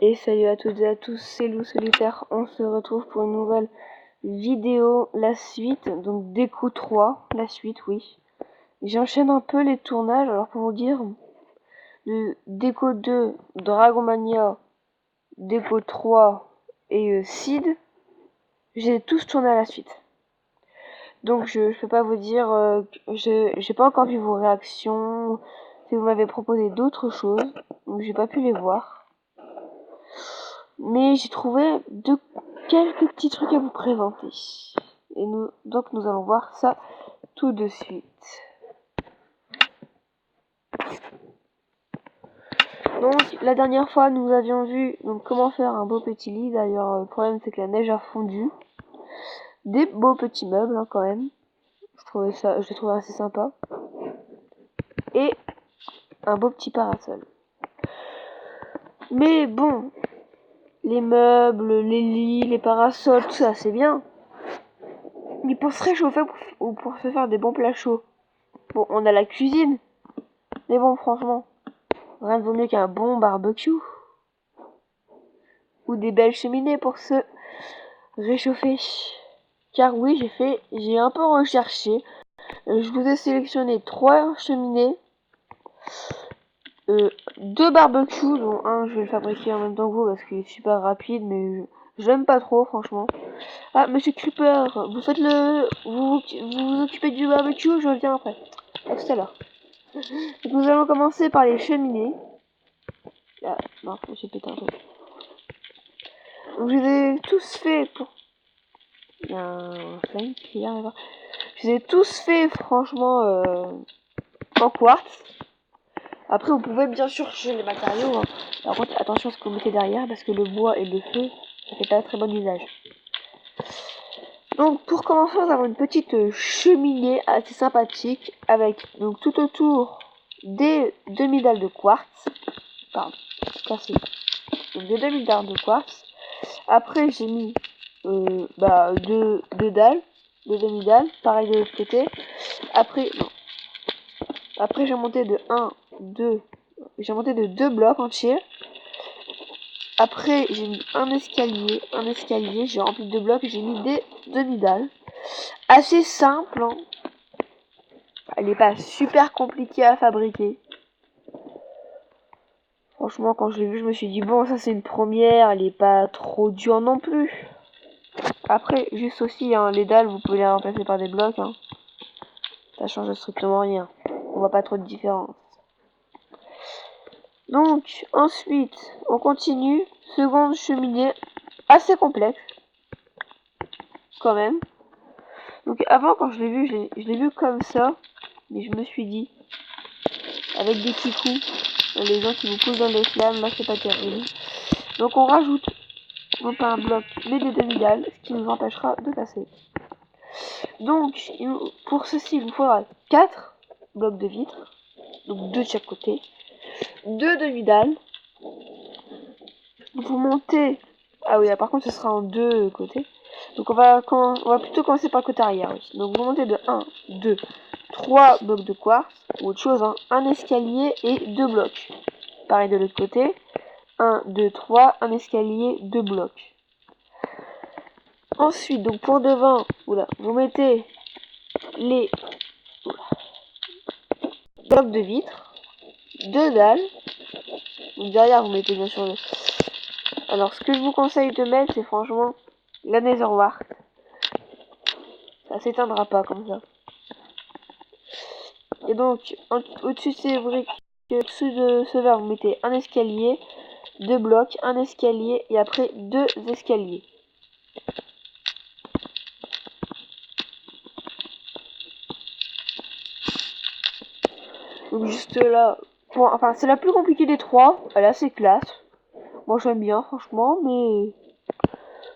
Et salut à toutes et à tous, c'est Lou Solitaire. On se retrouve pour une nouvelle vidéo, la suite, donc Déco 3, la suite, oui. J'enchaîne un peu les tournages, alors pour vous dire, le Déco 2, Dragomania, Déco 3 et Seed, j'ai tous tourné à la suite. Donc je peux pas vous dire, j'ai pas encore vu vos réactions, si vous m'avez proposé d'autres choses, donc j'ai pas pu les voir. Mais j'ai trouvé quelques petits trucs à vous présenter. Et donc nous allons voir ça tout de suite. Donc la dernière fois nous avions vu comment faire un beau petit lit. D'ailleurs le problème c'est que la neige a fondu. Des beaux petits meubles hein, quand même. Je les trouvais assez sympa. Et un beau petit parasol. Mais bon, les meubles, les lits, les parasols, tout ça c'est bien. Mais pour se réchauffer ou pour se faire des bons plats chauds, bon, on a la cuisine. Mais bon, franchement, rien ne vaut mieux qu'un bon barbecue. Ou des belles cheminées pour se réchauffer. Car oui, j'ai un peu recherché. Je vous ai sélectionné 3 cheminées. 2 barbecues, dont un je vais le fabriquer en même temps que vous parce qu'il est super rapide, mais je l'aime pas trop, franchement. Ah, monsieur Creeper, vous faites vous vous occupez du barbecue, je reviens après. À tout à l'heure. Donc nous allons commencer par les cheminées. Ah, non, j'ai pété un truc. Donc je les ai tous faits pour... Il y a un flame qui arrive. Je les ai tous faits, franchement, en quartz. Après, vous pouvez bien sûr changer les matériaux. Hein. Par contre, attention à ce que vous mettez derrière, parce que le bois et le feu, ça fait pas très bon usage. Donc, pour commencer, nous avons une petite cheminée assez sympathique, avec donc tout autour des demi-dalles de quartz. Pardon, cassé. Donc des demi-dalles de quartz. Après, j'ai mis deux dalles, deux demi-dalles, pareil de l'autre côté. Après, j'ai monté de 2 blocs entiers. Après, j'ai mis un escalier, j'ai rempli de blocs et j'ai mis des demi-dalles. Assez simple, hein. Elle n'est pas super compliquée à fabriquer. Franchement, quand je l'ai vu, je me suis dit, bon, ça c'est une première, elle est pas trop dure non plus. Après, juste aussi, hein, les dalles, vous pouvez les remplacer par des blocs. Hein. Ça change strictement rien. On voit pas trop de différence. Donc, ensuite, on continue. Seconde cheminée, assez complexe. Quand même. Donc, avant, quand je l'ai vu, je l'ai vu comme ça. Mais je me suis dit, avec des petits coups, les gens qui vous poussent dans les flammes, là, c'est pas terrible. Donc, on rajoute, non pas un bloc, mais des demi-dalles, ce qui nous empêchera de passer. Donc, pour ceci, il vous faudra 4 blocs de vitre. Donc, 2 de chaque côté. 2 demi-dalles. Vous montez... Ah oui, là, par contre, ce sera en 2 côtés. Donc, on va plutôt commencer par le côté arrière aussi. Donc, vous montez de 1, 2, 3 blocs de quartz. Ou autre chose, hein. Un escalier et 2 blocs. Pareil de l'autre côté. 1, 2, 3, un escalier, 2 blocs. Ensuite, donc pour devant, vous mettez les blocs de vitre, 2 dalles. Donc derrière, vous mettez bien sûr le... Alors, ce que je vous conseille de mettre, c'est franchement la Netherwart. Ça s'éteindra pas comme ça. Et donc, au-dessus de ces briques, au-dessus de ce verre, vous mettez un escalier, 2 blocs, un escalier et après 2 escaliers. Donc juste là, enfin c'est la plus compliquée des 3, elle est assez classe. Moi j'aime bien franchement, mais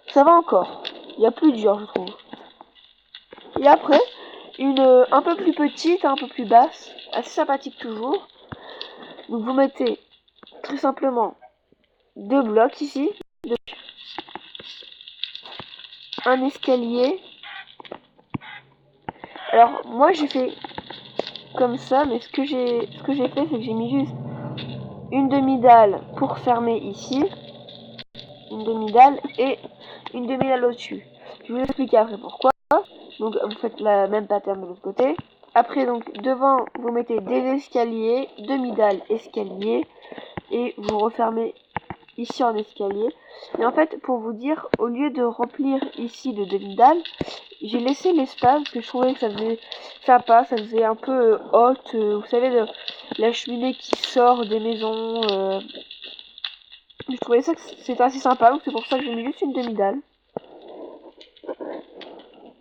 ça va encore. Il y a plus dur je trouve. Et après, une un peu plus petite, un peu plus basse, assez sympathique toujours. Donc vous mettez très simplement 2 blocs ici, un escalier. Alors moi j'ai fait comme ça, mais ce que j'ai fait c'est que j'ai mis juste une demi-dalle pour fermer ici une demi-dalle et une demi-dalle au-dessus. Je vais vous expliquer après pourquoi. Donc vous faites la même pattern de l'autre côté. Après donc devant vous mettez des escaliers, demi-dalle, escalier et vous refermez ici en escalier. Et en fait pour vous dire, au lieu de remplir ici de demi-dalle, j'ai laissé l'espace parce que je trouvais que ça faisait sympa, ça faisait un peu haute, vous savez la cheminée qui sort des maisons. Je trouvais ça que c'était assez sympa, donc c'est pour ça que j'ai mis juste une demi-dalle.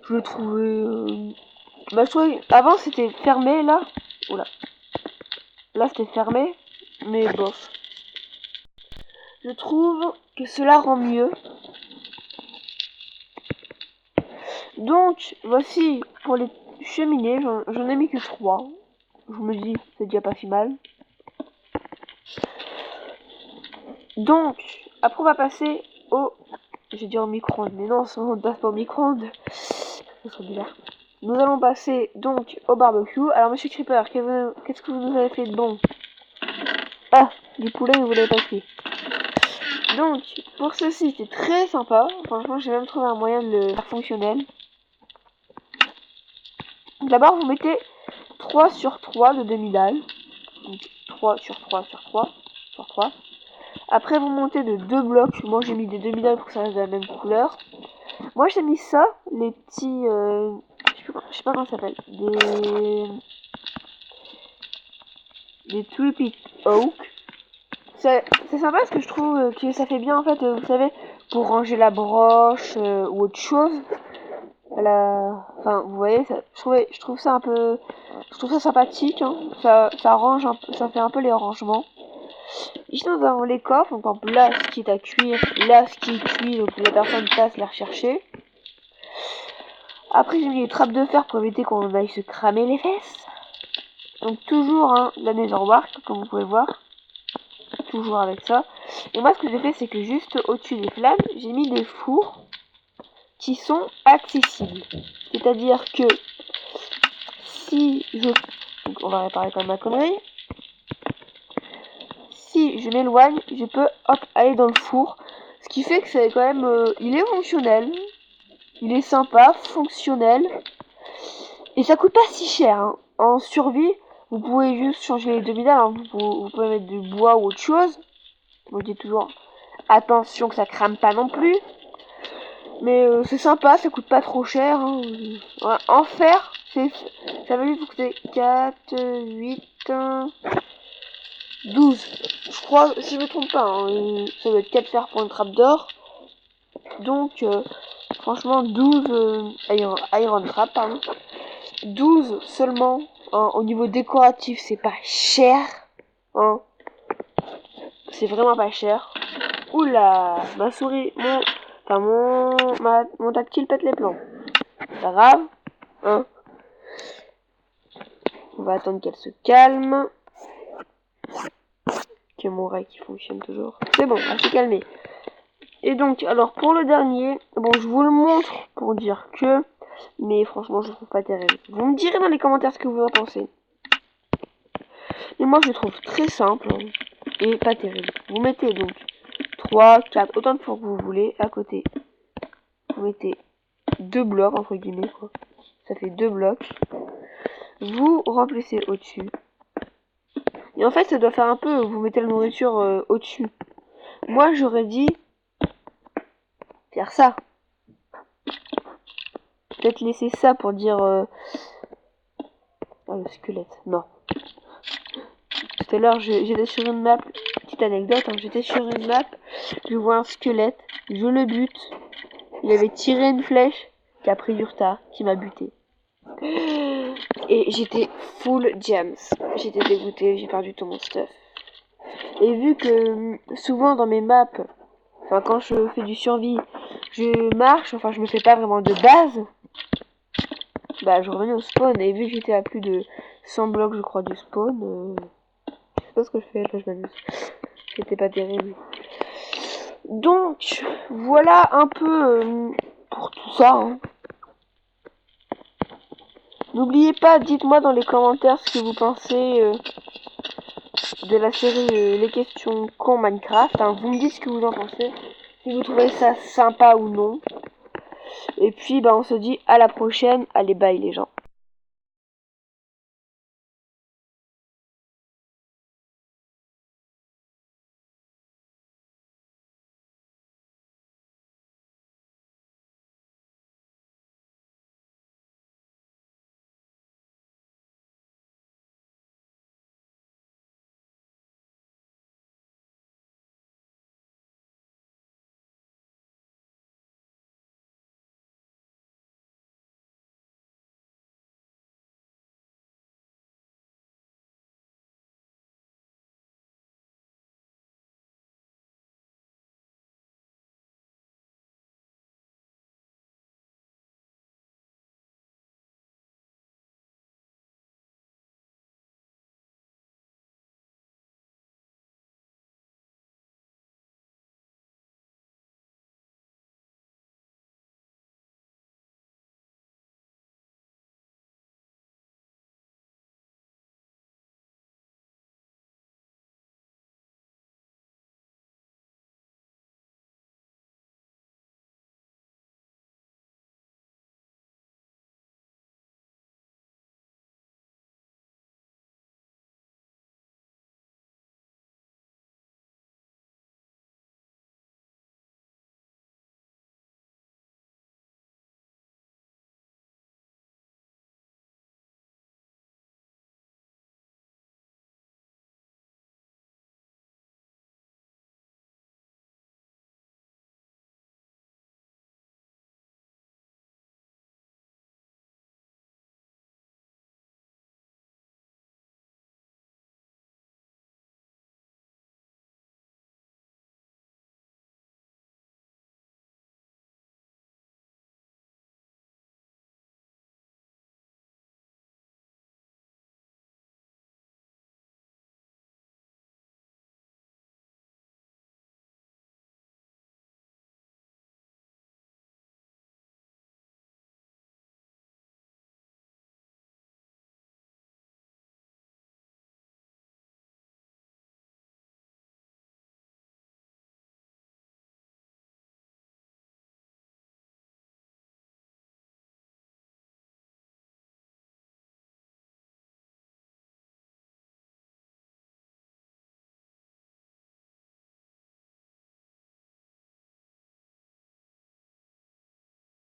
Je le trouvais... Bah je trouvais... Avant c'était fermé là. Oula. Là c'était fermé. Mais bof. Je trouve que cela rend mieux. Donc voici pour les cheminées. J'en ai mis que 3. Je me dis c'est déjà pas si mal. Donc après on va passer au... J'ai dit au micro-ondes. Mais non, on ne passe pas au micro-ondes. Ça serait bizarre. Nous allons passer donc au barbecue. Alors monsieur Creeper, qu'est-ce que vous nous avez fait de bon? Ah, du poulet, mais vous l'avez pas fait. Donc, pour ceci, c'est très sympa. Franchement, j'ai même trouvé un moyen de le faire fonctionnel. D'abord, vous mettez 3 sur 3 de demi-dalle. Donc, 3 sur 3 sur 3 sur 3. Après, vous montez de 2 blocs. Moi, j'ai mis des demi-dalles pour que ça reste de la même couleur. Moi, j'ai mis ça, les petits... je sais pas comment ça s'appelle. Des Trippy Oak. C'est sympa parce que je trouve que ça fait bien en fait, vous savez, pour ranger la broche ou autre chose. Enfin, vous voyez, je trouve ça un peu, je trouve ça sympathique. Hein. Ça range, ça fait un peu les rangements. Ici nous avons les coffres, donc par exemple là ce qui est à cuire, là ce qui est cuit, donc la personne passe les rechercher. Après j'ai mis les trappes de fer pour éviter qu'on aille se cramer les fesses. Donc toujours hein, la netherwork comme vous pouvez voir. Toujours avec ça. Et moi ce que j'ai fait c'est que juste au-dessus des flammes, j'ai mis des fours qui sont accessibles. C'est-à-dire que si je... Donc on va réparer comme ma connerie. Si je m'éloigne, je peux hop aller dans le four. Ce qui fait que c'est quand même... il est fonctionnel. Il est sympa, fonctionnel. Et ça coûte pas si cher. Hein. En survie, vous pouvez juste changer les demi-dalles. Hein. Vous pouvez mettre du bois ou autre chose. Vous dites toujours attention que ça crame pas non plus. Mais c'est sympa, ça coûte pas trop cher. Hein. Ouais, en fer, ça va lui coûter 4, 8, 12. Je crois, si je me trompe pas, hein, ça doit être 4 fers pour une trappe d'or. Donc, franchement, 12 iron trap, pardon. 12 seulement. Hein, au niveau décoratif, c'est pas cher. Hein. C'est vraiment pas cher. Oula, ma souris, mon tactile pète les plombs. C'est pas grave. Hein. On va attendre qu'elle se calme. Que mon rail qui fonctionne toujours. C'est bon, elle s'est calmée. Et donc, alors pour le dernier, bon, je vous le montre pour dire que, mais franchement, je le trouve pas terrible. Vous me direz dans les commentaires ce que vous en pensez. Et moi, je le trouve très simple hein, et pas terrible. Vous mettez donc 3, 4, autant de fours que vous voulez à côté. Vous mettez 2 blocs, entre guillemets, quoi. Ça fait 2 blocs. Vous remplissez au-dessus. Et en fait, ça doit faire un peu, vous mettez la nourriture au-dessus. Moi, j'aurais dit faire ça. Peut-être laisser ça pour dire... Oh, le squelette. Non. Tout à l'heure, j'étais sur une map. Petite anecdote, hein, j'étais sur une map. Je vois un squelette. Je le bute. Il avait tiré une flèche qui a pris du retard, qui m'a buté. Et j'étais full jams. J'étais dégoûtée, j'ai perdu tout mon stuff. Et vu que souvent dans mes maps, enfin quand je fais du survie, je marche, enfin je me fais pas vraiment de base. Bah je revenais au spawn et vu que j'étais à plus de 100 blocs je crois du spawn, je sais pas ce que je fais, là je m'amuse. C'était pas terrible. Donc voilà un peu pour tout ça. Hein. N'oubliez pas, dites-moi dans les commentaires ce que vous pensez de la série Les questions con Minecraft. Hein. Vous me dites ce que vous en pensez. si vous trouvez ça sympa ou non. Et puis, bah, on se dit à la prochaine. Allez, bye les gens.